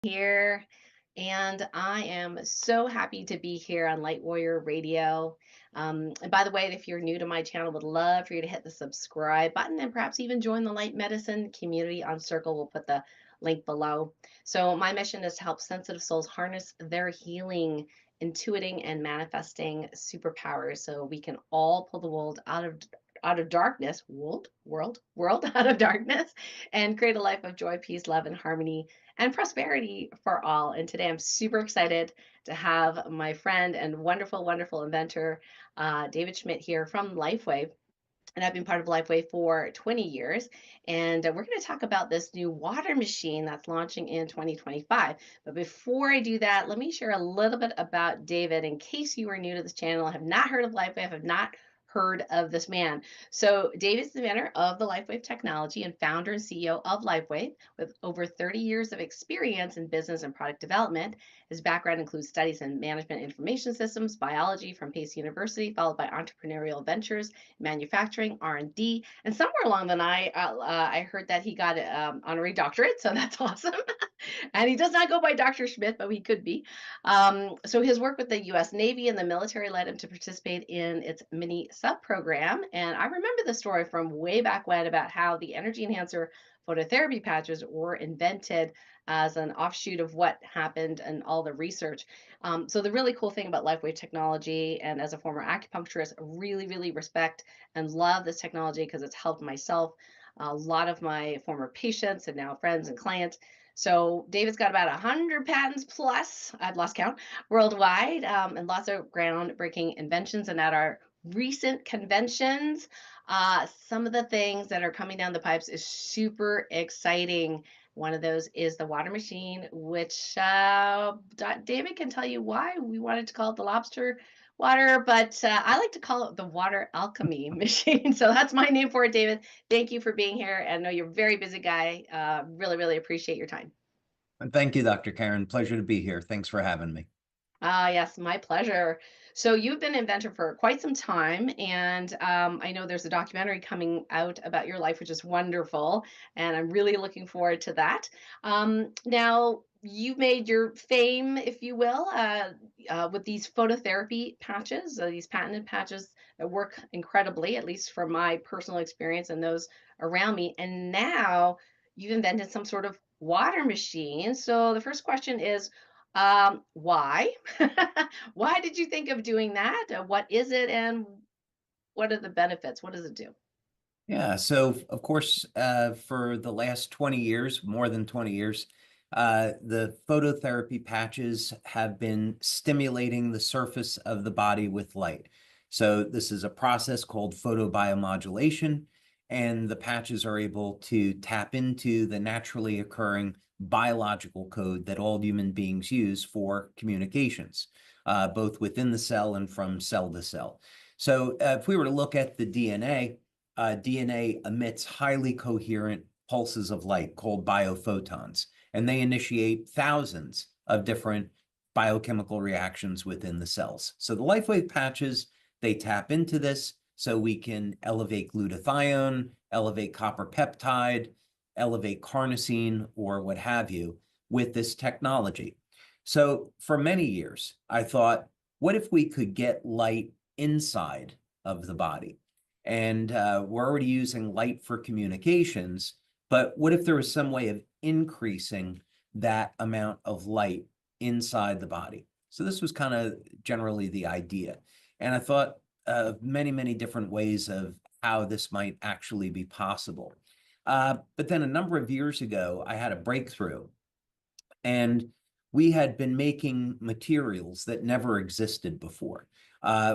Here, and I am so happy to be here on Light Warrior Radio. And by the way, if you're new to my channel, would love for you to hit the subscribe button and perhaps even join the Light Medicine community on Circle. We'll put the link below. So, my mission is to help sensitive souls harness their healing, intuiting, and manifesting superpowers so we can all pull the world out of darkness, world out of darkness, and create a life of joy, peace, love, and harmony and prosperity for all. And today I'm super excited to have my friend and wonderful inventor, David Schmidt, here from LifeWave. And I've been part of LifeWave for 20 years. And we're going to talk about this new water machine that's launching in 2025. But before I do that, let me share a little bit about David in case you are new to this channel, have not heard of LifeWave, have not heard of this man. So David's the inventor of the LifeWave technology and founder and CEO of LifeWave with over 30 years of experience in business and product development. His background includes studies in management information systems, biology from Pace University, followed by entrepreneurial ventures, manufacturing, R&D, and somewhere along the line, I heard that he got an honorary doctorate, so that's awesome. And he does not go by Dr. Schmidt, but he could be. So his work with the U.S. Navy and the military led him to participate in its mini sub program. And I remember the story from way back when about how the energy enhancer phototherapy patches were invented as an offshoot of what happened and all the research. So the really cool thing about LifeWave technology, and as a former acupuncturist, really respect and love this technology because it's helped myself, a lot of my former patients, and now friends and clients. So David's got about 100 patents plus, I've lost count, worldwide, and lots of groundbreaking inventions. And at our recent conventions, some of the things that are coming down the pipes is super exciting. One of those is the water machine, which David can tell you why we wanted to call it the lobster water, but I like to call it the water alchemy machine. So that's my name for it, David. Thank you for being here. I know you're a very busy guy. Really appreciate your time. And thank you, Dr. Karen. Pleasure to be here. Thanks for having me. Ah, yes, my pleasure. So you've been an inventor for quite some time, and I know there's a documentary coming out about your life, which is wonderful, and I'm really looking forward to that. Now, you've made your fame, if you will, with these phototherapy patches, these patented patches that work incredibly, at least from my personal experience and those around me. And now you've invented some sort of water machine. So the first question is, why? Why did you think of doing that? What is it, and what are the benefits? What does it do? Yeah, so of course, for the last 20 years, more than 20 years, the phototherapy patches have been stimulating the surface of the body with light. So this is a process called photobiomodulation, and the patches are able to tap into the naturally occurring biological code that all human beings use for communications, both within the cell and from cell to cell. So if we were to look at the DNA emits highly coherent pulses of light called biophotons, and they initiate thousands of different biochemical reactions within the cells. So the LifeWave patches, they tap into this so we can elevate glutathione, elevate copper peptide, elevate carnosine, or what have you, with this technology. So for many years, I thought, what if we could get light inside of the body? And we're already using light for communications, but what if there was some way of increasing that amount of light inside the body? So this was kind of generally the idea. And I thought of many different ways of how this might actually be possible. But then a number of years ago, I had a breakthrough, and we had been making materials that never existed before.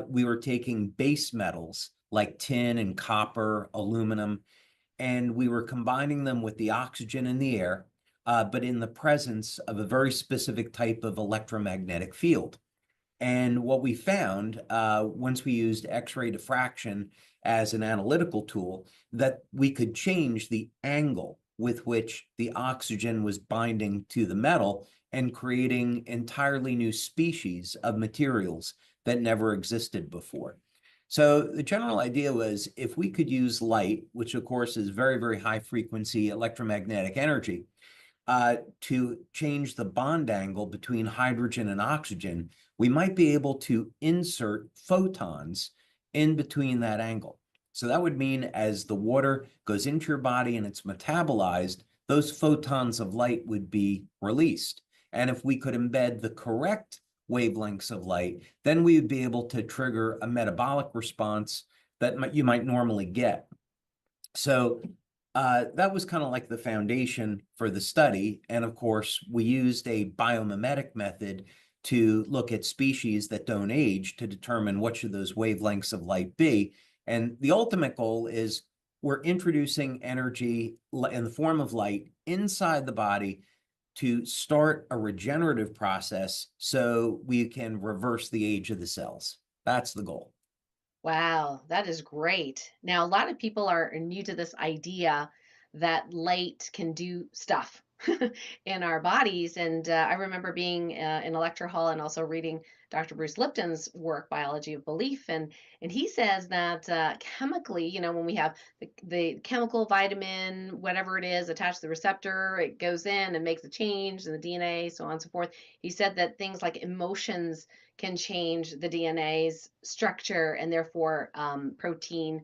We were taking base metals like tin and copper, aluminum, and we were combining them with the oxygen in the air, but in the presence of a very specific type of electromagnetic field. And what we found, once we used X-ray diffraction as an analytical tool, that we could change the angle with which the oxygen was binding to the metal and creating entirely new species of materials that never existed before. So the general idea was, if we could use light, which of course is very high frequency electromagnetic energy, to change the bond angle between hydrogen and oxygen, we might be able to insert photons in between that angle. So that would mean as the water goes into your body and it's metabolized, those photons of light would be released. And if we could embed the correct wavelengths of light, then we would be able to trigger a metabolic response that you might normally get. So that was kind of like the foundation for the study. And of course, we used a biomimetic method to look at species that don't age to determine what should those wavelengths of light be. And the ultimate goal is we're introducing energy in the form of light inside the body to start a regenerative process so we can reverse the age of the cells. That's the goal. Wow, that is great. Now, a lot of people are new to this idea that light can do stuff in our bodies. And I remember being in a lecture hall and also reading Dr. Bruce Lipton's work, Biology of Belief. And he says that chemically, when we have the chemical vitamin, whatever it is, attached to the receptor, it goes in and makes a change in the DNA, so on and so forth. He said that things like emotions can change the DNA's structure and therefore protein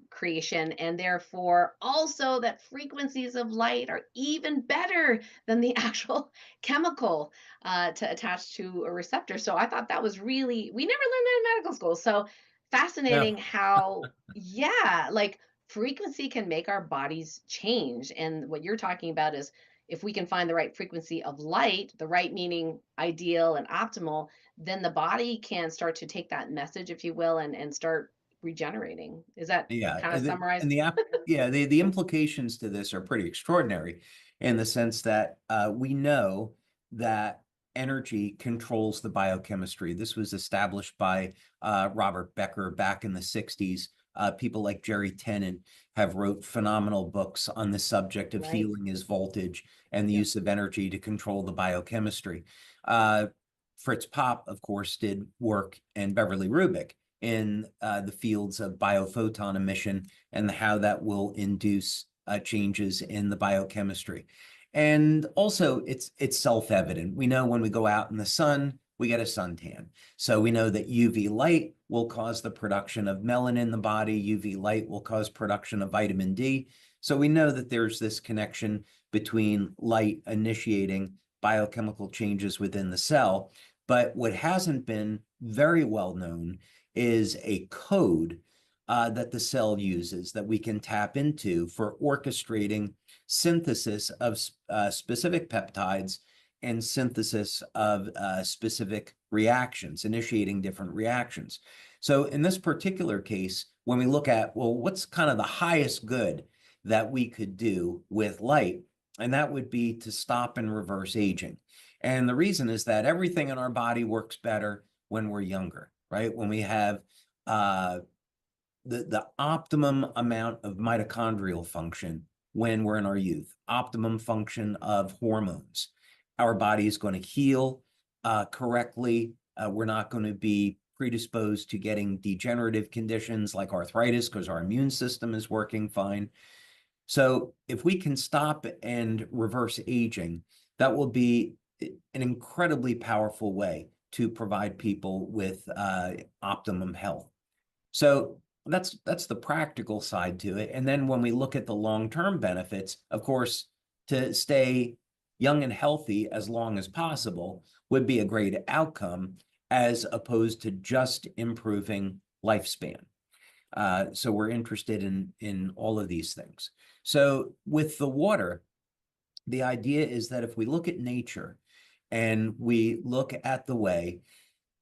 creation, and therefore also that frequencies of light are even better than the actual chemical to attach to a receptor. So I thought that was really, we never learned that in medical school. So No. fascinating how, yeah, like frequency can make our bodies change. And what you're talking about is if we can find the right frequency of light, the right meaning ideal and optimal, then the body can start to take that message, if you will, and start regenerating. Is that Yeah, kind of and summarized? the implications to this are pretty extraordinary in the sense that we know that energy controls the biochemistry. This was established by Robert Becker back in the 60s. People like Jerry Tennant have wrote phenomenal books on the subject of Right. healing is voltage and the Yep. use of energy to control the biochemistry. Uh, Fritz Popp, of course, did work, and Beverly Rubik in the fields of biophoton emission and how that will induce changes in the biochemistry. And also, it's self-evident. We know when we go out in the sun, we get a suntan. So we know that UV light will cause the production of melanin in the body. UV light will cause production of vitamin D. So we know that there's this connection between light initiating biochemical changes within the cell. But what hasn't been very well known is a code that the cell uses that we can tap into for orchestrating synthesis of specific peptides and synthesis of specific reactions, initiating different reactions. So in this particular case, when we look at, well, what's kind of the highest good that we could do with light, and that would be to stop and reverse aging. And the reason is that everything in our body works better when we're younger, right? When we have uh, the optimum amount of mitochondrial function when we're in our youth, optimum function of hormones. Our body is going to heal correctly. We're not going to be predisposed to getting degenerative conditions like arthritis because our immune system is working fine. So if we can stop and reverse aging, that will be an incredibly powerful way to provide people with optimum health. So that's the practical side to it. And then when we look at the long-term benefits, of course, to stay young and healthy as long as possible would be a great outcome as opposed to just improving lifespan. So we're interested in all of these things. So with the water, the idea is that if we look at nature and we look at the way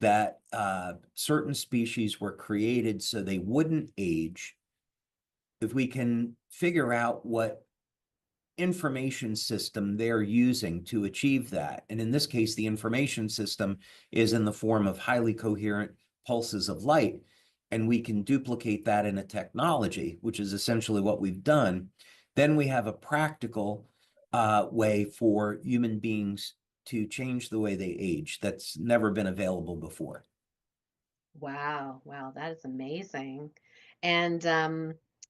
that certain species were created so they wouldn't age, if we can figure out what information system they're using to achieve that, and in this case, the information system is in the form of highly coherent pulses of light, and we can duplicate that in a technology, which is essentially what we've done, then we have a practical way for human beings to change the way they age that's never been available before. Wow. Wow. That is amazing. And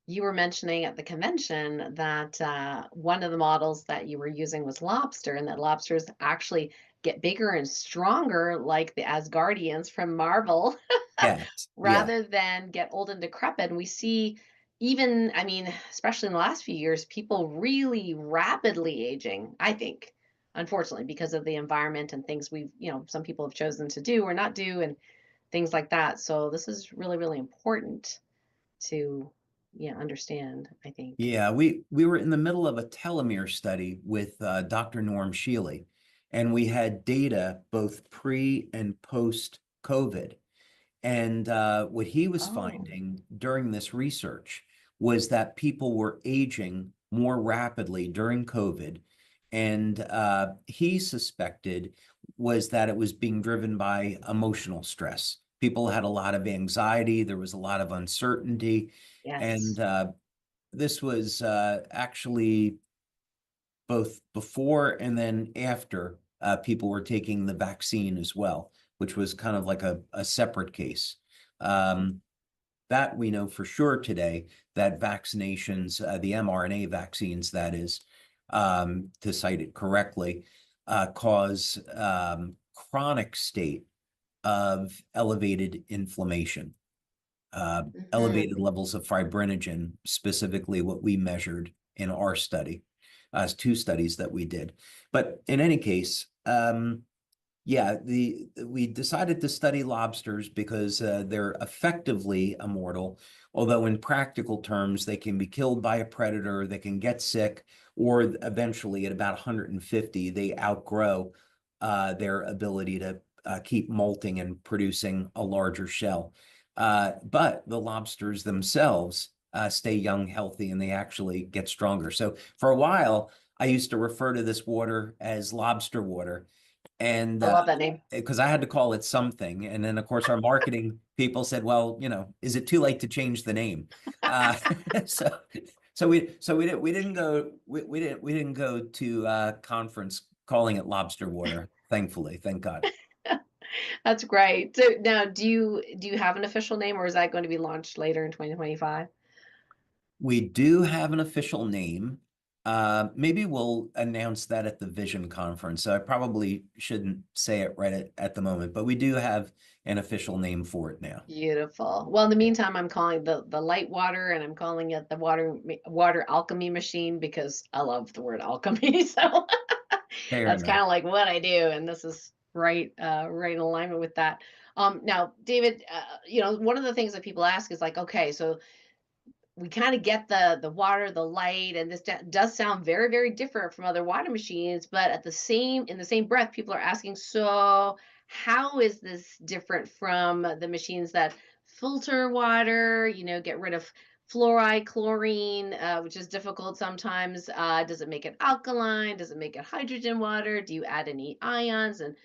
You were mentioning at the convention that one of the models that you were using was lobster, and that lobsters actually get bigger and stronger, like the Asgardians from Marvel, Yes, yeah, rather than get old and decrepit. And we see, even, I mean, especially in the last few years, people really rapidly aging, I think, unfortunately, because of the environment and things we've, some people have chosen to do or not do, and things like that. So this is really, really important to, yeah, understand, I think. yeah. We were in the middle of a telomere study with Dr. Norm Shealy, and we had data both pre and post COVID. And what he was Oh, finding during this research was that people were aging more rapidly during COVID. And he suspected was that it was being driven by emotional stress. People had a lot of anxiety, there was a lot of uncertainty. And yes. this was actually both before and then after people were taking the vaccine as well, which was kind of like a separate case. Um, that we know for sure today that vaccinations, the mRNA vaccines, that is, to cite it correctly, cause chronic state of elevated inflammation, Hmm. elevated levels of fibrinogen, specifically what we measured in our study, two studies that we did. But in any case, yeah, we decided to study lobsters because they're effectively immortal, although in practical terms, they can be killed by a predator, they can get sick, or eventually at about 150, they outgrow their ability to keep molting and producing a larger shell. But the lobsters themselves stay young, healthy, and they actually get stronger. So for a while, I used to refer to this water as lobster water. And I love that name. because I had to call it something. And then, of course, our marketing people said, well, is it too late to change the name? Uh, so we didn't go to conference calling it lobster water, thankfully, thank God. That's great. So now, do you have an official name, or is that going to be launched later in 2025? We do have an official name. Maybe we'll announce that at the Vision conference. So I probably shouldn't say it right at the moment, but we do have an official name for it now. Beautiful. Well, in the meantime, I'm calling the light water, and I'm calling it the water alchemy machine because I love the word alchemy. So Fair that's enough. kind of like what I do, and this is right in alignment with that. Now, David, one of the things that people ask is like, okay, so we kind of get the water, the light, and this does sound very, very different from other water machines, but in the same breath, people are asking, so how is this different from the machines that filter water, get rid of fluoride, chlorine, which is difficult sometimes. Does it make it alkaline? Does it make it hydrogen water? Do you add any ions and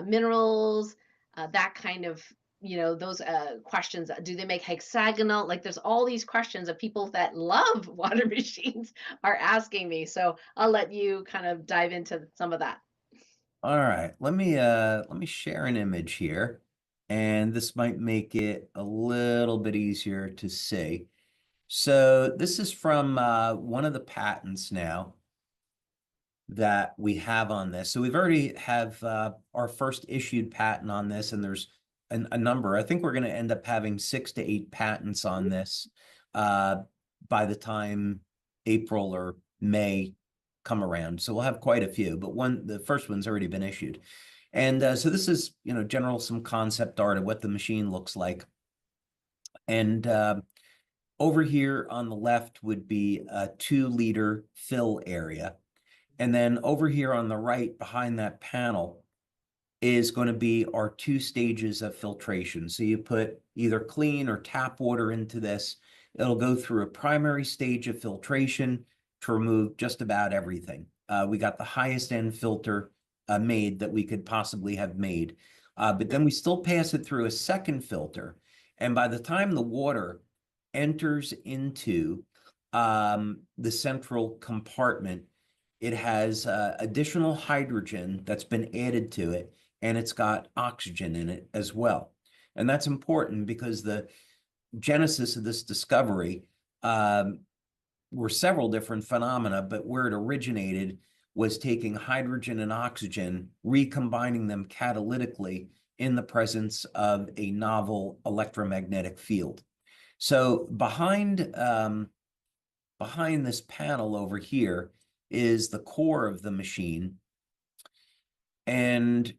minerals? That kind of, those questions. Do they make hexagonal? Like, there's all these questions that people that love water machines are asking me. So I'll let you kind of dive into some of that. All right, let me share an image here, and this might make it a little bit easier to see. So this is from one of the patents now that we have on this. So we've already have our first issued patent on this, and there's a number. I think we're going to end up having 6 to 8 patents on this uh, by the time April or May come around. So we'll have quite a few, but the first one's already been issued. And so this is, general some concept art of what the machine looks like. And over here on the left would be a 2-liter fill area. And then over here on the right, behind that panel, is going to be our 2 stages of filtration. So you put either clean or tap water into this. It'll go through a primary stage of filtration to remove just about everything. We got the highest end filter made that we could possibly have made. But then we still pass it through a second filter. And by the time the water enters into the central compartment, it has additional hydrogen that's been added to it, and it's got oxygen in it as well. And that's important because the genesis of this discovery were several different phenomena, but where it originated was taking hydrogen and oxygen, recombining them catalytically in the presence of a novel electromagnetic field. So behind this panel over here is the core of the machine. And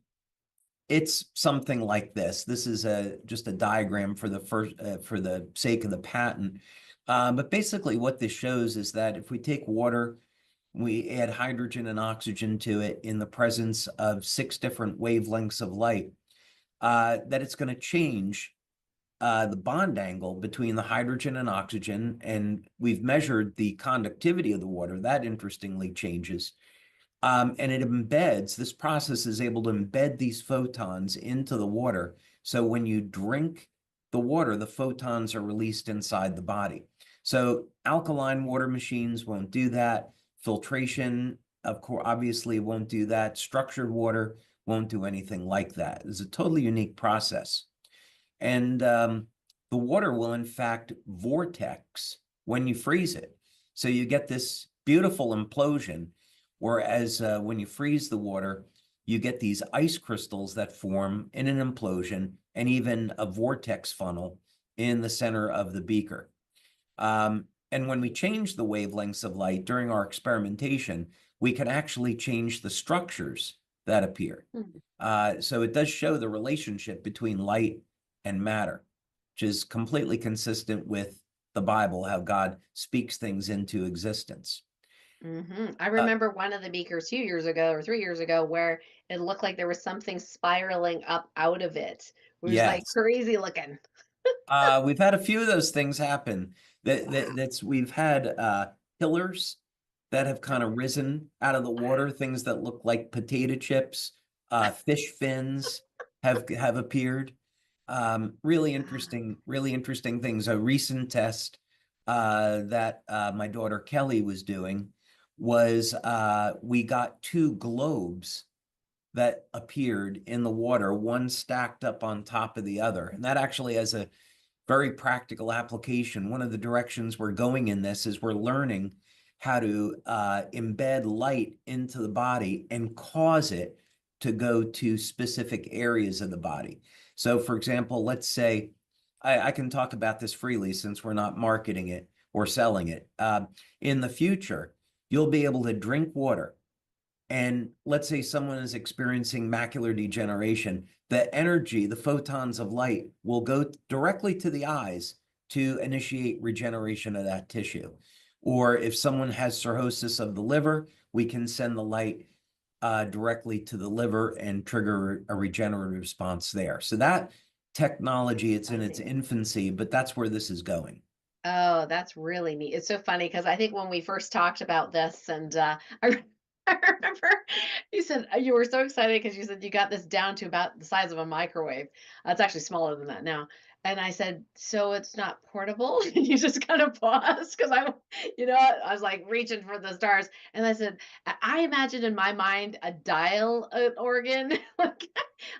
it's something like this. This is just a diagram for the sake of the patent. But basically what this shows is that if we take water, we add hydrogen and oxygen to it in the presence of 6 different wavelengths of light, that it's going to change the bond angle between the hydrogen and oxygen. And we've measured the conductivity of the water. That interestingly changes. And it embeds, this process is able to embed these photons into the water. So when you drink the water, the photons are released inside the body. So alkaline water machines won't do that. Filtration, of course, obviously won't do that. Structured water won't do anything like that. It's a totally unique process. And the water will, in fact, vortex when you freeze it. So you get this beautiful implosion, whereas when you freeze the water, you get these ice crystals that form in an implosion and even a vortex funnel in the center of the beaker. And when we change the wavelengths of light during our experimentation, we can actually change the structures that appear. So it does show the relationship between light and matter, which is completely consistent with the Bible, how God speaks things into existence. I remember one of the beakers 2 years ago or 3 years ago where it looked like there was something spiraling up out of it. It was like Yes. crazy looking. We've had a few of those things happen. Wow. We've had pillars that have kind of risen out of the water, things that look like potato chips, fish fins have appeared. Really interesting things. A recent test that my daughter Kelly was doing was we got 2 globes that appeared in the water, one stacked up on top of the other. And that actually has a very practical application. One of the directions we're going in this is we're learning how to embed light into the body and cause it to go to specific areas of the body. So for example, let's say, I can talk about this freely since we're not marketing it or selling it. In the future, you'll be able to drink water. And let's say someone is experiencing macular degeneration, the energy, the photons of light will go directly to the eyes to initiate regeneration of that tissue. Or if someone has cirrhosis of the liver, we can send the light directly to the liver and trigger a regenerative response there. So that technology, it's in its infancy, but that's where this is going. Oh, that's really neat. It's so funny because I think when we first talked about this, and I, I remember you said you were so excited because you said you got this down to about the size of a microwave. It's actually smaller than that now. And I said, so it's not portable? And you just kind of paused because I was like reaching for the stars. And I said, I imagine in my mind a dial organ. Like,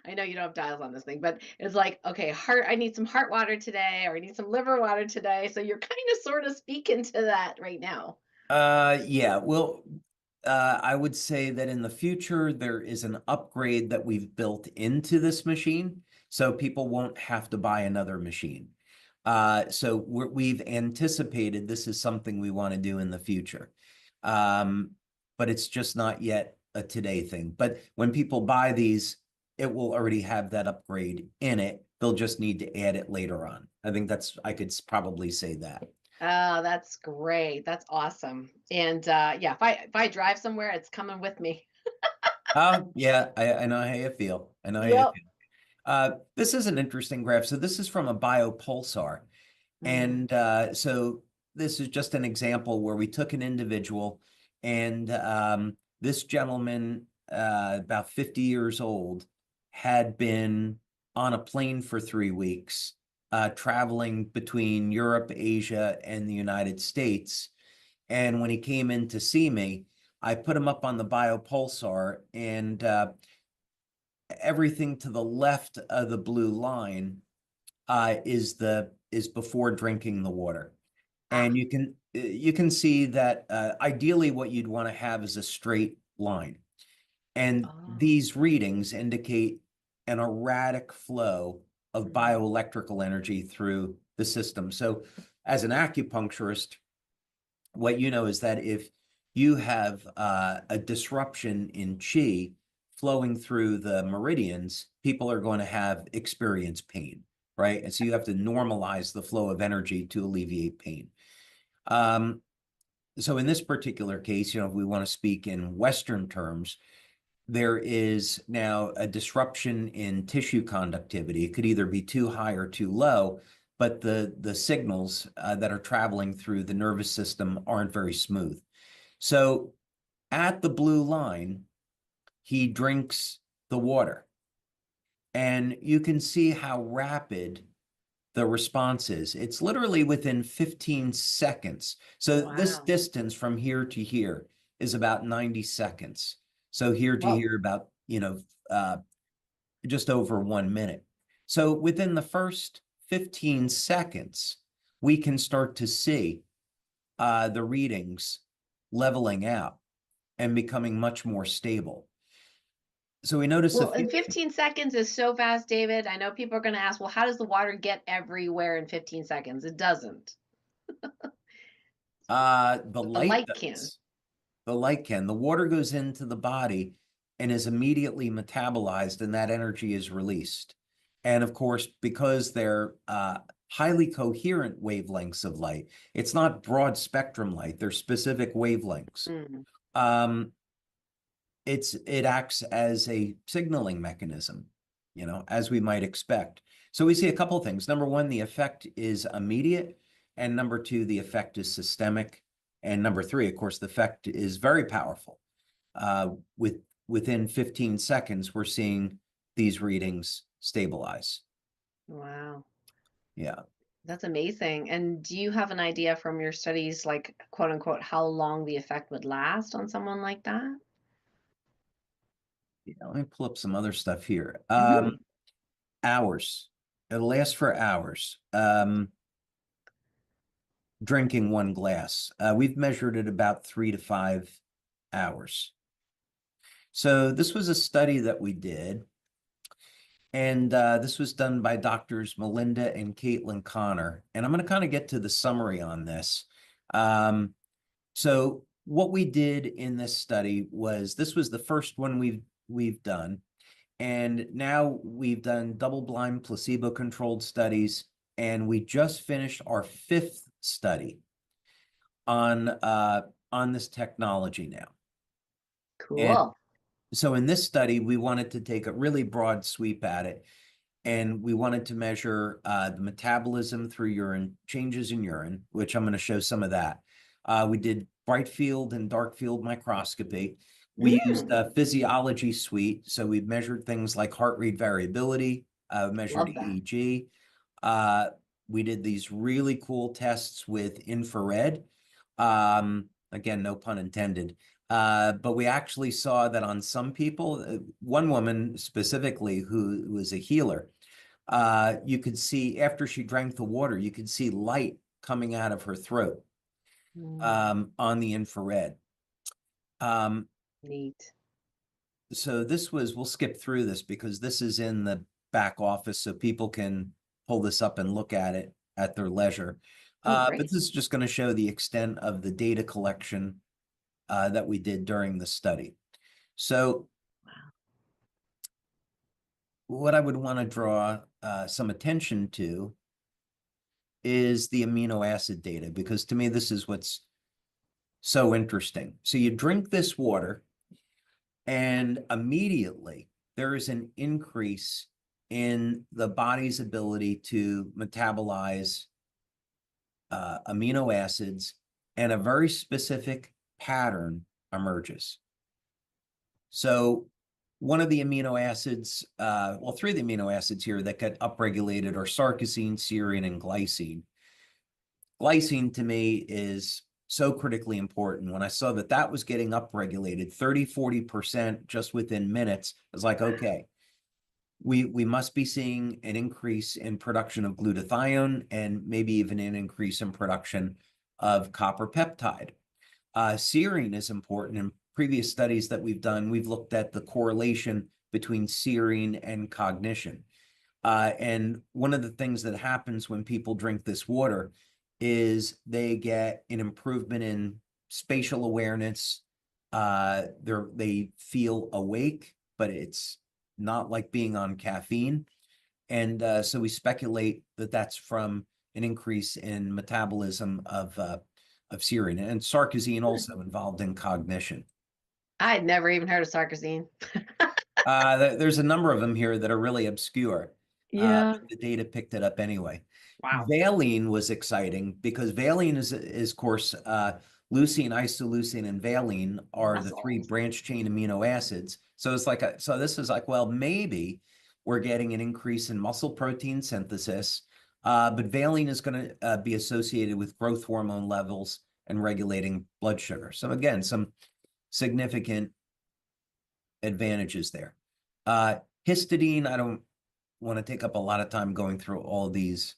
I know you don't have dials on this thing, but it's like, okay, heart, I need some heart water today, or I need some liver water today. So you're kind of sort of speaking to that right now. Yeah, well, I would say that in the future, there is an upgrade that we've built into this machine, so people won't have to buy another machine. So we've anticipated this is something we want to do in the future. But it's just not yet a today thing. But when people buy these, it will already have that upgrade in it. They'll just need to add it later on. I think I could probably say that. Oh, that's great. That's awesome. And yeah, if I drive somewhere, it's coming with me. Oh, yeah, I know how you feel. I know how you Yep. feel. This is an interesting graph. So this is from a biopulsar. Mm. And so this is just an example where we took an individual and this gentleman, about 50 years old, had been on a plane for 3 weeks, traveling between Europe, Asia, and the United States. And when he came in to see me, I put him up on the biopulsar, and everything to the left of the blue line is before drinking the water. Ah, And you can see that ideally what you'd want to have is a straight line. And oh. these readings indicate an erratic flow of Mm. bioelectrical energy through the system. So as an acupuncturist, what you know is that if you have a disruption in chi flowing through the meridians, people are going to experience pain, right? And so you have to normalize the flow of energy to alleviate pain. Um, so in this particular case, if we want to speak in Western terms, there is now a disruption in tissue conductivity. It could either be too high or too low, but the signals that are traveling through the nervous system aren't very smooth. So at the blue line, he drinks the water, and you can see how rapid the response is. It's literally within 15 seconds. So this Wow. distance from here to here is about 90 seconds. So here to Whoa. here about, just over 1 minute. So within the first 15 seconds, we can start to see the readings leveling out and becoming much more stable. So we notice a Well, few and things. 15 seconds is so fast, David. I know people are going to ask, well, how does the water get everywhere in 15 seconds? It doesn't. The But the light light can. does. The light can. The water goes into the body and is immediately metabolized, and that energy is released. And of course, because they're highly coherent wavelengths of light, it's not broad spectrum light, they're specific wavelengths. Mm. Um, it acts as a signaling mechanism, as we might expect. So we see a couple of things. Number one, the effect is immediate, and number two, the effect is systemic, and number three, of course, the effect is very powerful. Within 15 seconds, we're seeing these readings stabilize. Wow. Yeah. That's amazing. And do you have an idea from your studies, like quote unquote, how long the effect would last on someone like that? Let me pull up some other stuff here. Hmm. Hours. It'll last for hours. Drinking one glass. We've measured it about 3 to 5 hours. So this was a study that we did, and this was done by doctors Melinda and Caitlin Connor. And I'm going to kind of get to the summary on this. So what we did in this study was this was the first one we've done, and now we've done double-blind placebo-controlled studies, and we just finished our 5th study on this technology now. And Cool. so in this study, we wanted to take a really broad sweep at it, and we wanted to measure the metabolism through urine, changes in urine, which I'm going to show some of that. We did bright field and dark field microscopy. We used Mm. a physiology suite, so we measured things like heart rate variability, measured Love that. EEG. Uh, we did these really cool tests with infrared. Again, no pun intended. But we actually saw that on some people, one woman specifically who was a healer, you could see after she drank the water, you could see light coming out of her throat Mm. on the infrared. Um, Neat. so we'll skip through this because this is in the back office so people can pull this up and look at it at their leisure. Oh, But great. this is just going to show the extent of the data collection that we did during the study. So Wow. what I would want to draw some attention to is the amino acid data, because to me, this is what's so interesting. So you drink this water, and immediately there is an increase in the body's ability to metabolize amino acids, and a very specific pattern emerges. So one of the amino acids, well, 3 of the amino acids here that get upregulated are sarcosine, serine, and glycine. Glycine to me is so critically important. When I saw that that was getting upregulated 30-40% just within minutes, I was like, Wow. okay, we must be seeing an increase in production of glutathione and maybe even an increase in production of copper peptide. Serine is important. In previous studies that we've done, we've looked at the correlation between serine and cognition. And one of the things that happens when people drink this water is they get an improvement in spatial awareness. They feel awake, but it's not like being on caffeine. And so we speculate that that's from an increase in metabolism of serine, and sarcosine also involved in cognition. I had never even heard of sarcosine. There's a number of them here that are really obscure. Yeah. But the data picked it up anyway. Wow. Valine was exciting because valine is of course, leucine, isoleucine, and valine are the three Muscles. branch chain amino acids. So it's like so this is like, well, maybe we're getting an increase in muscle protein synthesis, but valine is going to be associated with growth hormone levels and regulating blood sugar. So again, some significant advantages there. Histidine, I don't want to take up a lot of time going through all of these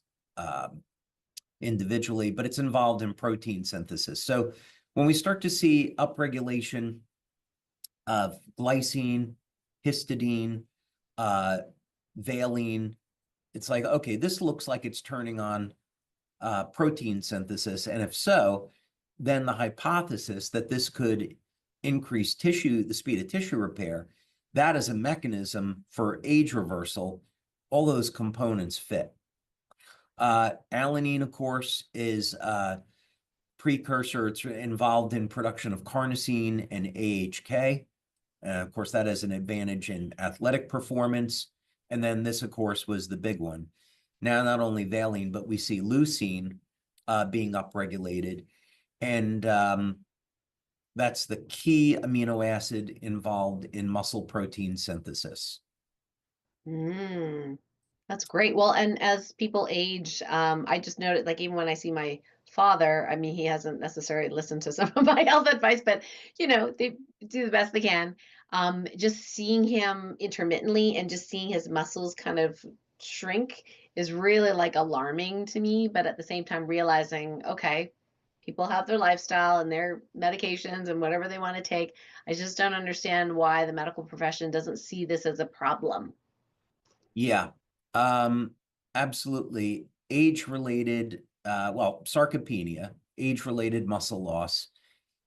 individually, but it's involved in protein synthesis. So when we start to see upregulation of glycine, histidine, valine, it's like, okay, this looks like it's turning on protein synthesis. And if so, then the hypothesis that this could increase the speed of tissue repair, that is a mechanism for age reversal. All those components fit. Alanine, of course, is a precursor. It's involved in production of carnosine and AHK. Of course, that has an advantage in athletic performance. And then this, of course, was the big one. Now, not only valine, but we see leucine being upregulated. And that's the key amino acid involved in muscle protein synthesis. Mm, that's great. Well, and as people age, I just noted, like, even when I see my father, I mean, he hasn't necessarily listened to some of my health advice, but they do the best they can. Just seeing him intermittently and just seeing his muscles kind of shrink is really like alarming to me. But at the same time, realizing, okay, people have their lifestyle and their medications and whatever they want to take. I just don't understand why the medical profession doesn't see this as a problem. Yeah, absolutely. Age-related, sarcopenia, age-related muscle loss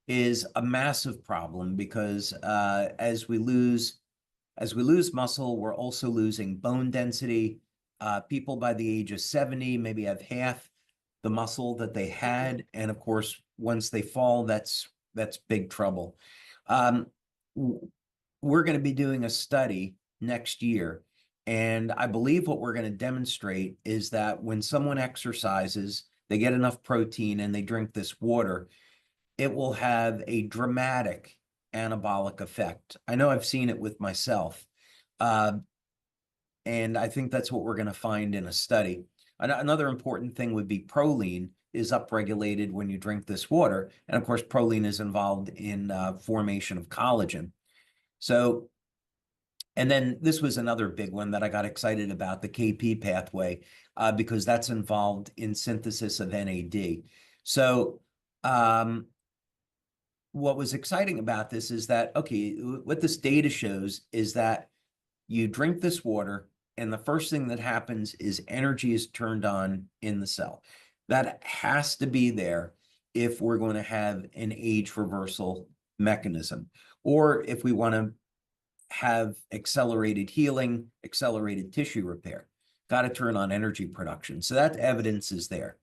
is a massive problem because as we lose muscle, we're also losing bone density. People by the age of 70 maybe have half the muscle that they had, and of course, once they fall, that's big trouble. We're going to be doing a study next year. And I believe what we're going to demonstrate is that when someone exercises, they get enough protein and they drink this water, it will have a dramatic anabolic effect. I know I've seen it with myself. And I think that's what we're going to find in a study. Another important thing would be proline is upregulated when you drink this water. And of course, proline is involved in formation of collagen. So, and then this was another big one that I got excited about, the KP pathway, because that's involved in synthesis of NAD. So what was exciting about this is that, okay, what this data shows is that you drink this water, and the first thing that happens is energy is turned on in the cell. That has to be there if we're going to have an age reversal mechanism, or if we want to have accelerated healing, accelerated tissue repair. Got to turn on energy production. So that evidence is there.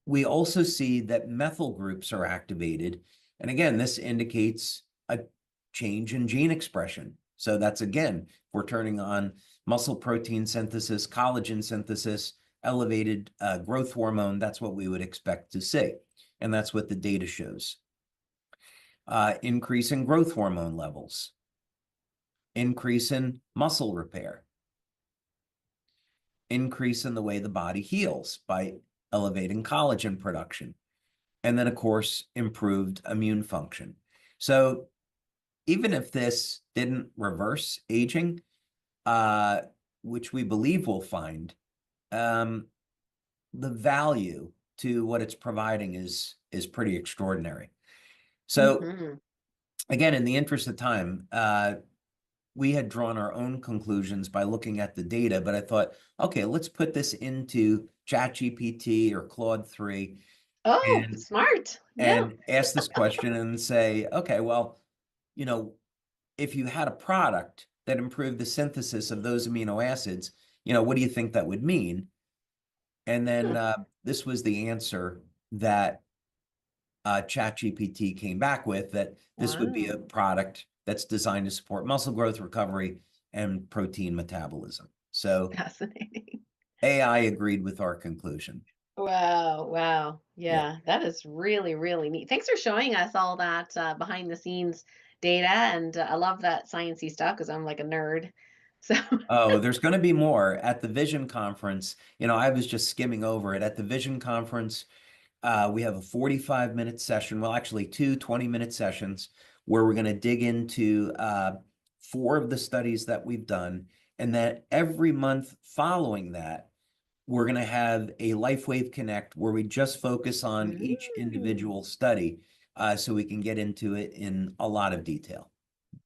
We also see that methyl groups are activated. And again, this indicates a change in gene expression. So that's, again, we're turning on muscle protein synthesis, collagen synthesis, elevated growth hormone. That's what we would expect to see. And that's what the data shows. Increase in growth hormone levels. Increase in muscle repair. Increase in the way the body heals by elevating collagen production. And then, of course, improved immune function. So even if this didn't reverse aging, which we believe we'll find, the value to what it's providing is pretty extraordinary. So Hmm. again, in the interest of time, we had drawn our own conclusions by looking at the data, but I thought, okay, let's put this into ChatGPT or Claude 3 Oh, and smart. Yeah. and ask this question and say, okay, well, you know, if you had a product that improved the synthesis of those amino acids, what do you think that would mean? And then Hmm. this was the answer that ChatGPT came back with, that this would be a Wow. product that's designed to support muscle growth, recovery, and protein metabolism. So Fascinating. AI agreed with our conclusion. Wow, wow. Yeah. Yeah, that is really, really neat. Thanks for showing us all that behind the scenes data. And I love that sciencey stuff because I'm like a nerd. So, Oh, there's going to be more at the Vision Conference. I was just skimming over it. At the Vision Conference, we have a 45-minute session. Well, actually, two 20-minute sessions where we're going to dig into 4 of the studies that we've done. And that every month following that, we're going to have a LifeWave Connect where we just focus on each mm. individual study so we can get into it in a lot of detail.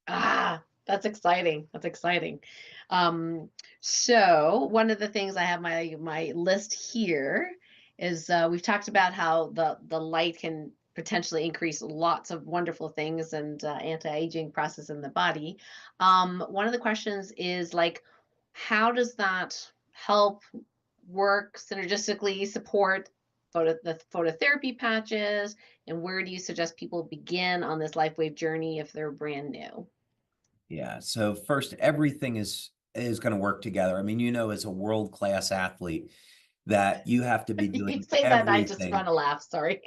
Ah, that's exciting. That's exciting. Um, so one of the things I have my list here is we've talked about how the light can potentially increase lots of wonderful things and anti-aging process in the body. One of the questions is like, how does that help work synergistically, support the phototherapy patches, and where do you suggest people begin on this LifeWave journey if they're brand new? Yeah. So first, everything is going to work together. I mean, as a world-class athlete that you have to be You doing say that, I just everything. want to laugh. Sorry.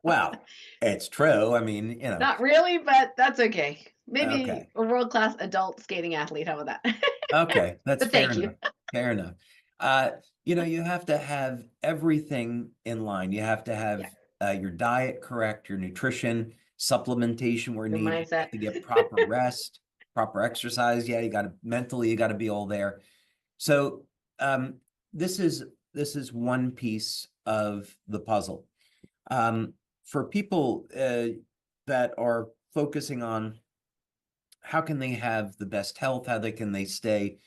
Well, it's true. I mean, Not really, but that's okay. Maybe okay. a world-class adult skating athlete. How about that? Okay, that's But fair thank you. enough. Fair enough. Uh, you have to have everything in line. You have to Yeah, have your diet correct, your nutrition, supplementation where your needed. You mindset. have to get proper rest, proper exercise. Yeah, you got to be all there. So um, this is one piece of the puzzle. Um, for people that are focusing on how can they have the best health, how they stay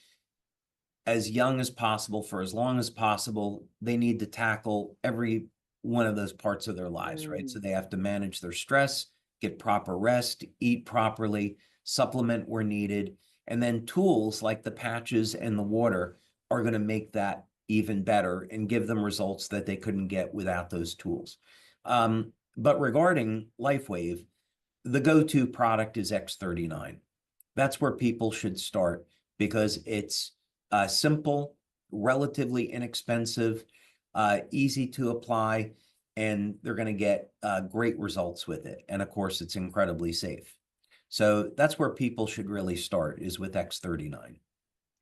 as young as possible for as long as possible, they need to tackle every one of those parts of their lives, right? Mm, So they have to manage their stress, get proper rest, eat properly, supplement where needed, and then tools like the patches and the water are going to make that even better and give them results that they couldn't get without those tools. But regarding LifeWave, the go-to product is X39. That's where people should start because it's simple, relatively inexpensive, easy to apply, and they're going to get great results with it. And of course, it's incredibly safe. So that's where people should really start is with X39.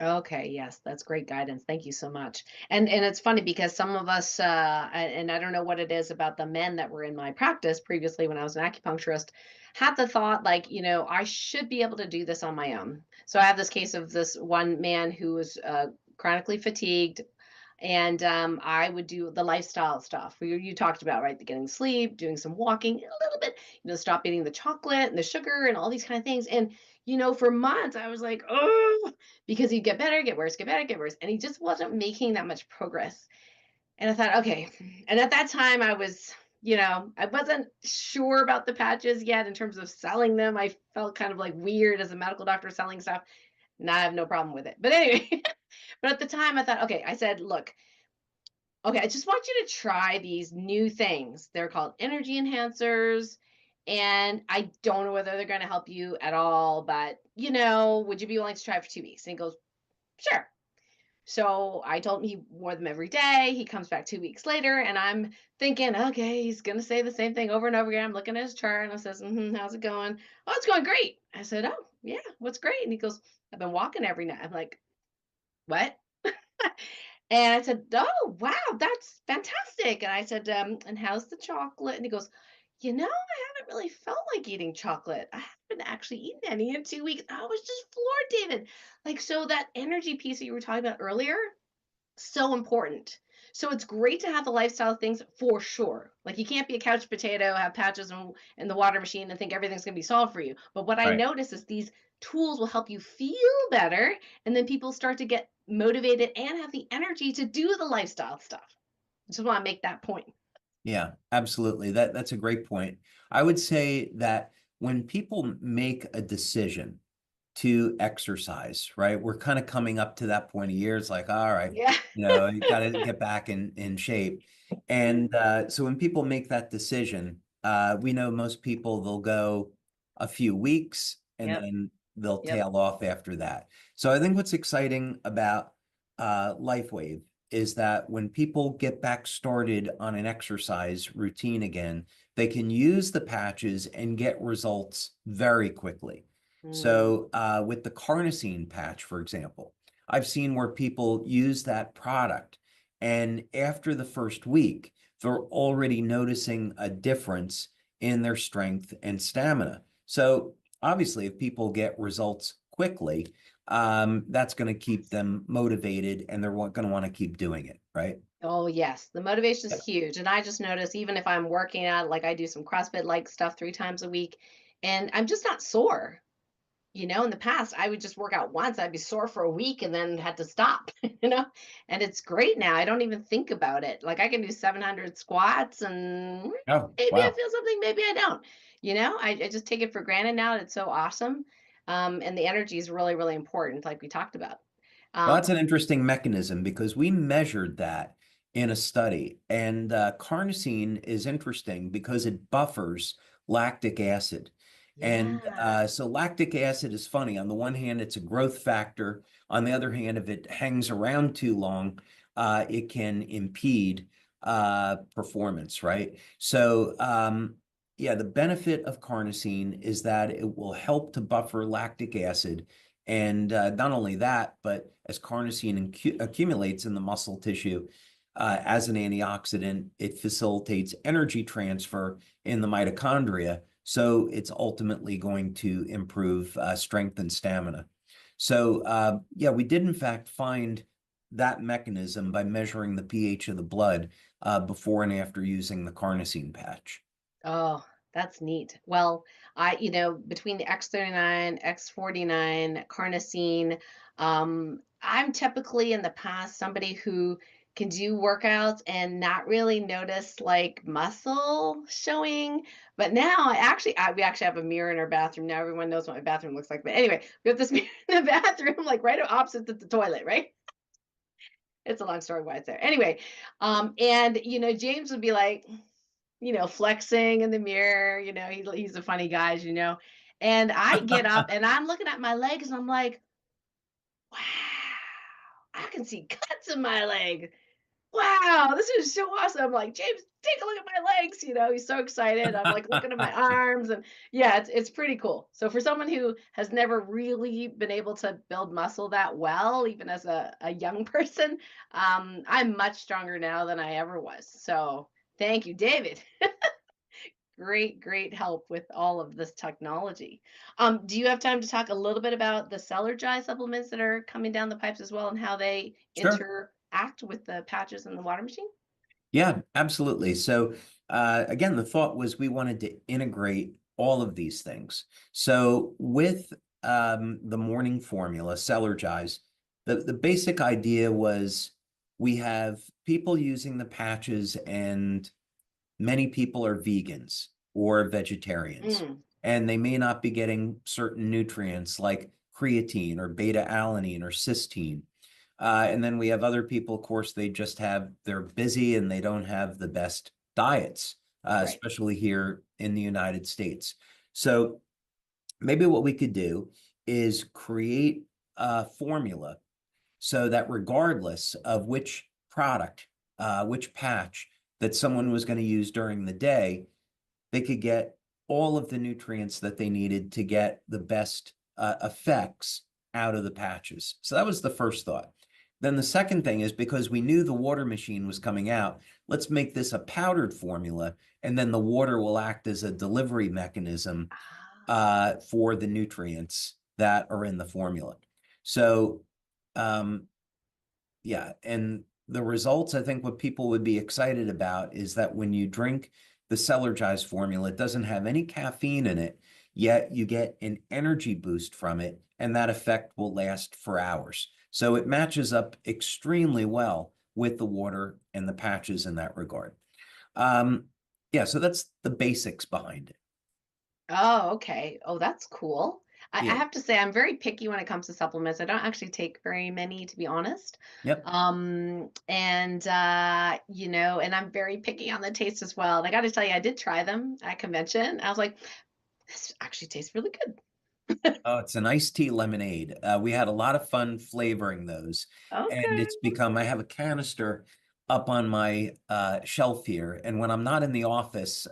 okay, yes, that's great guidance. Thank you so much. And it's funny because some of us, and I don't know what it is about the men that were in my practice previously when I was an acupuncturist, had the thought like, I should be able to do this on my own. So I have this case of this one man who was chronically fatigued, and I would do the lifestyle stuff you talked about, right? The getting sleep, doing some walking, a little bit, stop eating the chocolate and the sugar and all these kind of things. And for months I was like, oh, because he'd get better, get worse, get better, get worse, and he just wasn't making that much progress. And I thought, okay. And at that time, I wasn't sure about the patches yet in terms of selling them. I felt kind of like weird as a medical doctor selling stuff. Now I have no problem with it. But anyway, but at the time I thought, okay, I said, look, okay, I just want you to try these new things. They're called energy enhancers. And I don't know whether they're going to help you at all, but, would you be willing to try it for 2 weeks? And he goes, sure. So I told him he wore them every day. He comes back 2 weeks later, and I'm thinking, okay, he's going to say the same thing over and over again. I'm looking at his chart, and I says, how's it going? Oh, it's going great. I said, oh, yeah, what's great? And he goes, I've been walking every night. I'm like, what? And I said, "Oh, wow, that's fantastic." And I said, "And how's the chocolate?" And he goes, I haven't really felt like eating chocolate. I haven't actually eaten any in 2 weeks. I was just floored, David. Like, so that energy piece that you were talking about earlier, So important. So it's great to have the lifestyle things for sure. Like you can't be a couch potato, have patches in the water machine and think everything's going to be solved for you. But what I Right. notice is these tools will help you feel better, and then people start to get motivated and have the energy to do the lifestyle stuff. I just want to make that point. Yeah, absolutely. That's a great point. I would say that when people make a decision to exercise, right? We're kind of coming up to that point of year. It's like, all right, Yeah. you got to get back in shape. And so when people make that decision, we know most people they'll go a few weeks and Yep. then they'll Yep. tail off after that. So I think what's exciting about LifeWave is that when people get back started on an exercise routine again, they can use the patches and get results very quickly. Mm. So with the carnosine patch, for example, I've seen where people use that product, and after the first week, they're already noticing a difference in their strength and stamina. So obviously, if people get results quickly, that's going to keep them motivated, and they're going to want to keep doing it, right? Oh, yes. The motivation is Yeah. huge. And I just notice even if I'm working out, like I do some CrossFit like stuff 3 times a week, and I'm just not sore. In the past, I would just work out once. I'd be sore for a week and then had to stop, you know? And it's great now. I don't even think about it. Like I can do 700 squats and Oh, maybe I wow. feel something, maybe I don't. I just take it for granted now. It's so awesome. And the energy is really, really important, like we talked about. Well, Um, that's an interesting mechanism because we measured that in a study. And carnosine is interesting because it buffers lactic acid. And yeah, so lactic acid is funny. On the one hand, it's a growth factor. On the other hand, if it hangs around too long, it can impede performance, right? So, yeah, the benefit of carnosine is that it will help to buffer lactic acid and not only that, but as carnosine accumulates in the muscle tissue as an antioxidant, it facilitates energy transfer in the mitochondria. So it's ultimately going to improve strength and stamina. So yeah, we did in fact find that mechanism by measuring the pH of the blood before and after using the carnosine patch. oh, that's neat. Well, between the X39, X49, carnosine, I'm typically in the past somebody who can do workouts and not really notice like muscle showing. But now we actually have a mirror in our bathroom. Now everyone knows what my bathroom looks like. But anyway, we have this mirror in the bathroom, like right opposite to the toilet, right? It's a long story why it's there. Anyway, and James would be like, flexing in the mirror. He's a funny guy, as you know. And I get up and I'm looking at my legs and I'm like, wow, I can see cuts in my leg. Wow, this is so awesome. I'm like, James, take a look at my legs. He's so excited. I'm like looking at my arms and yeah, it's pretty cool. So for someone who has never really been able to build muscle that well, even as a young person, I'm much stronger now than I ever was. So thank you, David. Great, great help with all of this technology. Do you have time to talk a little bit about the Cellular supplements that are coming down the pipes as well and how they Sure. interact with the patches in the water machine? Yeah, absolutely. So again, the thought was we wanted to integrate all of these things. So with the morning formula, Cellular, the basic idea was we have people using the patches and many people are vegans or vegetarians, Mm, and they may not be getting certain nutrients like creatine or beta alanine or cysteine. And then we have other people, of course, they're busy and they don't have the best diets, right. especially here in the United States. So maybe what we could do is create a formula so that regardless of which product, which patch that someone was going to use during the day, they could get all of the nutrients that they needed to get the best effects out of the patches. So that was the first thought. Then the second thing is because we knew the water machine was coming out, let's make this a powdered formula, and then the water will act as a delivery mechanism Ah, for the nutrients that are in the formula. So um, Yeah, and the results, I think what people would be excited about is that when you drink the Cellargized formula, it doesn't have any caffeine in it, yet you get an energy boost from it, and that effect will last for hours. So it matches up extremely well with the water and the patches in that regard. Um, yeah, so that's the basics behind it. Oh, okay. Oh, that's cool. I Yeah. have to say, I'm very picky when it comes to supplements. I don't actually take very many, to be honest. Yep. And and I'm very picky on the taste as well. And I got to tell you, I did try them at convention. I was like, this actually tastes really good. Oh, it's an iced tea lemonade. We had a lot of fun flavoring those, and Okay. it's become, I have a canister up on my shelf here, and when I'm not in the office,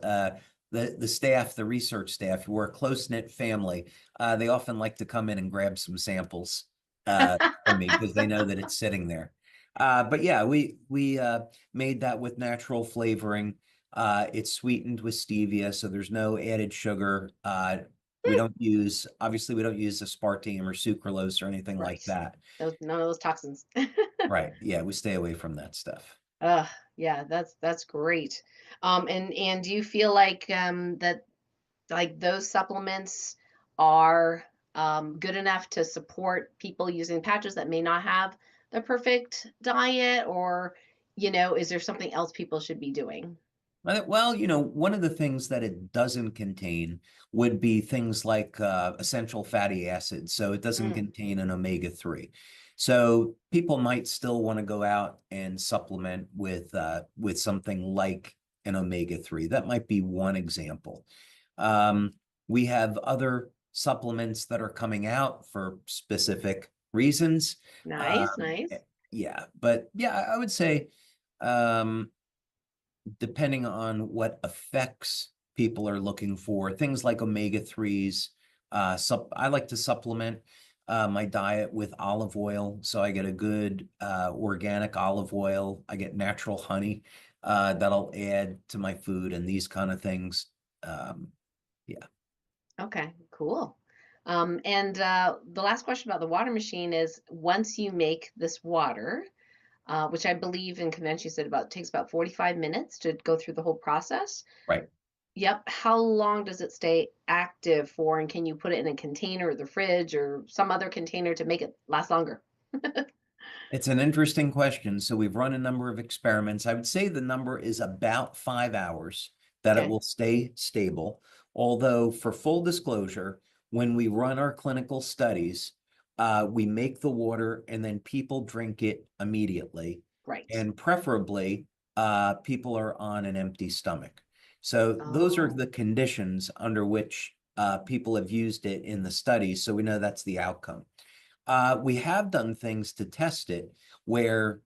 the staff, the research staff, who are a close-knit family, they often like to come in and grab some samples from me because they know that it's sitting there. But yeah, we made that with natural flavoring. It's sweetened with stevia, so there's no added sugar. We don't use, obviously, we don't use aspartame or sucralose or anything like Right. that. Those none of those toxins. Right. Yeah, we stay away from that stuff. Yeah, that's great. And do you feel like that like those supplements are good enough to support people using patches that may not have the perfect diet, or is there something else people should be doing? Well, one of the things that it doesn't contain would be things like essential fatty acids. So it doesn't Mm, contain an omega-3. So people might still want to go out and supplement with something like an omega-3. That might be one example. Um, we have other supplements that are coming out for specific reasons. nice, Um, nice. yeah, but yeah, I would say um, depending on what effects people are looking for, things like omega-3s. I like to supplement my diet with olive oil, so I get a good organic olive oil. I get natural honey that I'll add to my food and these kind of things. Um, yeah. Okay, cool. And the last question about the water machine is, once you make this water, which I believe in convention you said about takes about 45 minutes to go through the whole process. Right. Yep. How long does it stay active for? And can you put it in a container or the fridge or some other container to make it last longer? It's an interesting question. So we've run a number of experiments. I would say the number is about 5 hours that it Okay. will stay stable. Although, for full disclosure, when we run our clinical studies, we make the water and then people drink it immediately. Right. And preferably, people are on an empty stomach. So those are Oh. the conditions under which people have used it in the studies. So we know that's the outcome. We have done things to test it where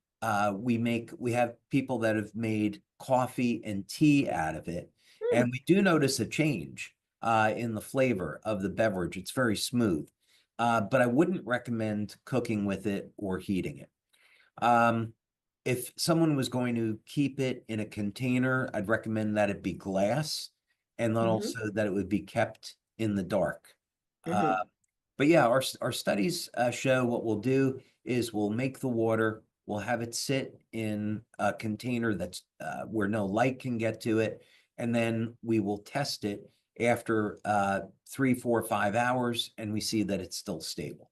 we have people that have made coffee and tea out of it, Hmm. and we do notice a change in the flavor of the beverage. It's very smooth, but I wouldn't recommend cooking with it or heating it. Um, if someone was going to keep it in a container, I'd recommend that it be glass, and then Mm-hmm. also that it would be kept in the dark. Mm-hmm. But yeah, our studies show what we'll do is we'll make the water, we'll have it sit in a container that's where no light can get to it, and then we will test it after 3, 4, 5 hours, and we see that it's still stable.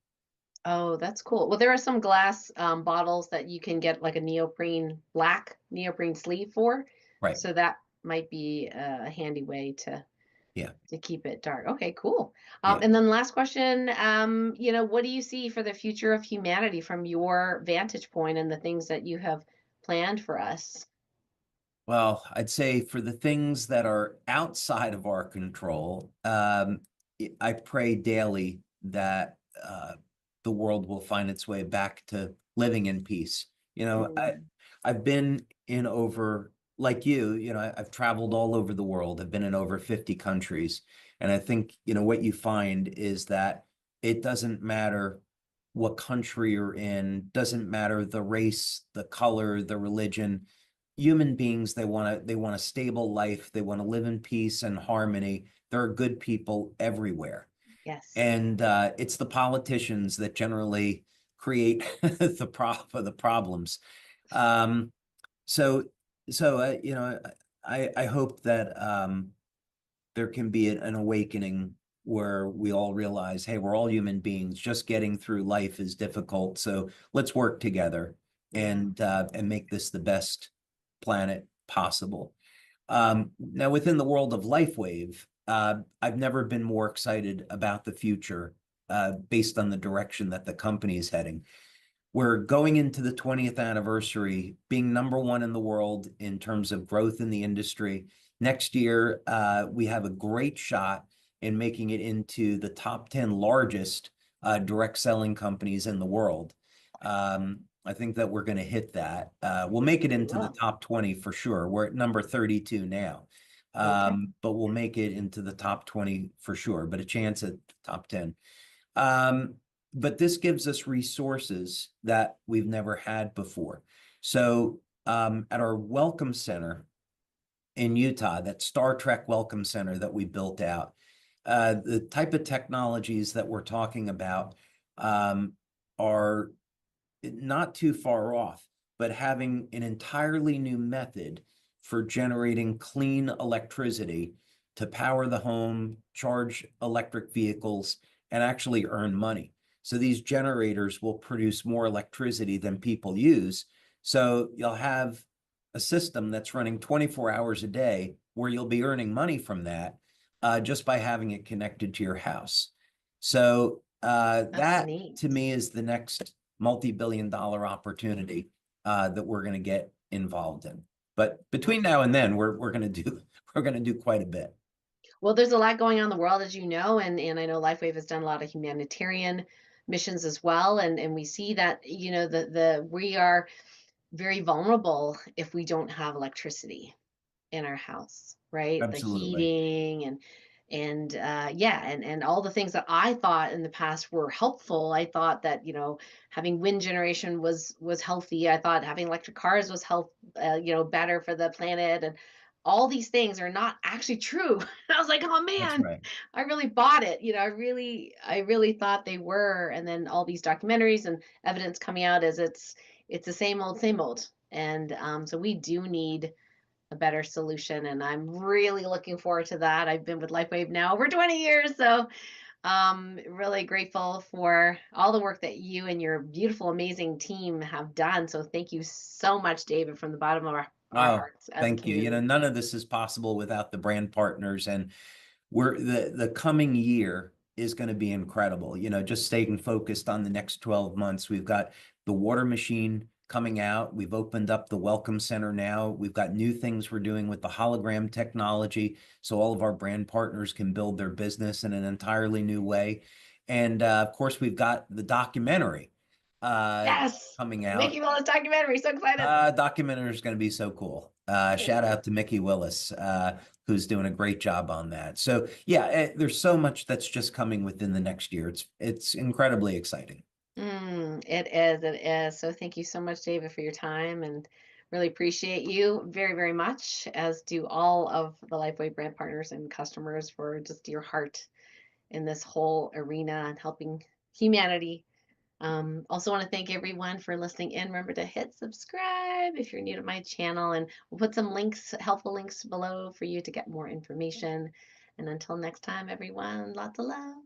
Oh, that's cool. Well, there are some glass bottles that you can get like a black neoprene sleeve for. Right. So that might be a handy way Yeah. to keep it dark. Okay, cool. Yeah. And then last question, what do you see for the future of humanity from your vantage point and the things that you have planned for us? Well, I'd say for the things that are outside of our control, I pray daily that the world will find its way back to living in peace. You know, Mm, I've been in over, like I've traveled all over the world. I've been in over 50 countries. And I think, what you find is that it doesn't matter what country you're in, doesn't matter the race, the color, the religion. Human beings, they want a stable life, they want to live in peace and harmony. There are good people everywhere, yes. and it's the politicians that generally create the problems. Um, so you know, I hope that there can be an awakening where we all realize, hey, we're all human beings. Just getting through life is difficult. So let's work together Yeah. and make this the best planet possible. Now, within the world of LifeWave, I've never been more excited about the future based on the direction that the company is heading. We're going into the 20th anniversary, being number one in the world in terms of growth in the industry. Next year, we have a great shot in making it into the top 10 largest direct selling companies in the world. I think that we're going to hit that. We'll make it into the Well, top 20 for sure. We're at number 32 now, okay. but we'll make it into the top 20 for sure, but a chance at top 10. Um, but this gives us resources that we've never had before. So at our Welcome Center in Utah, that Star Trek Welcome Center that we built out, the type of technologies that we're talking about are not too far off, but having an entirely new method for generating clean electricity to power the home, charge electric vehicles, and actually earn money. So these generators will produce more electricity than people use. So you'll have a system that's running 24 hours a day where you'll be earning money from that just by having it connected to your house. So That's that neat. to me is the next multi-billion-dollar opportunity that we're going to get involved in. But between now and then, we're going to do quite a bit. Well, there's a lot going on in the world, as you know, and I know LifeWave has done a lot of humanitarian missions as well, and we see that the we are very vulnerable if we don't have electricity in our house, right? The Absolutely. heating and yeah, and all the things that I thought in the past were helpful. I thought that, having wind generation was healthy. I thought having electric cars was better for the planet, and all these things are not actually true. I was like, oh That's man, right. I really bought it. I really thought they were. And then all these documentaries and evidence coming out is it's the same old. And so we do need a better solution, and I'm really looking forward to that. I've been with LifeWave now over 20 years, so really grateful for all the work that you and your beautiful, amazing team have done. So thank you so much, David, from the bottom of our Oh, hearts as a thank you. You know, community. none of this is possible without the brand partners, and we're the coming year is going to be incredible. You know, just staying focused on the next 12 months. We've got the water machine coming out. We've opened up the Welcome Center now. We've got new things we're doing with the hologram technology, so all of our brand partners can build their business in an entirely new way. And of course, we've got the documentary uh, Yes, coming Mickey out. Willis documentary. So excited. Documentary is going to be so cool. Shout Yeah. out to Mickey Willis, who's doing a great job on that. So yeah, there's so much that's just coming within the next year. It's incredibly exciting. It is. It is. So thank you so much, David, for your time, and really appreciate you very, very much, as do all of the LifeWay brand partners and customers for just your heart in this whole arena and helping humanity. Also want to thank everyone for listening in. Remember to hit subscribe if you're new to my channel, and we'll put some links, helpful links below for you to get more information. And until next time, everyone, lots of love.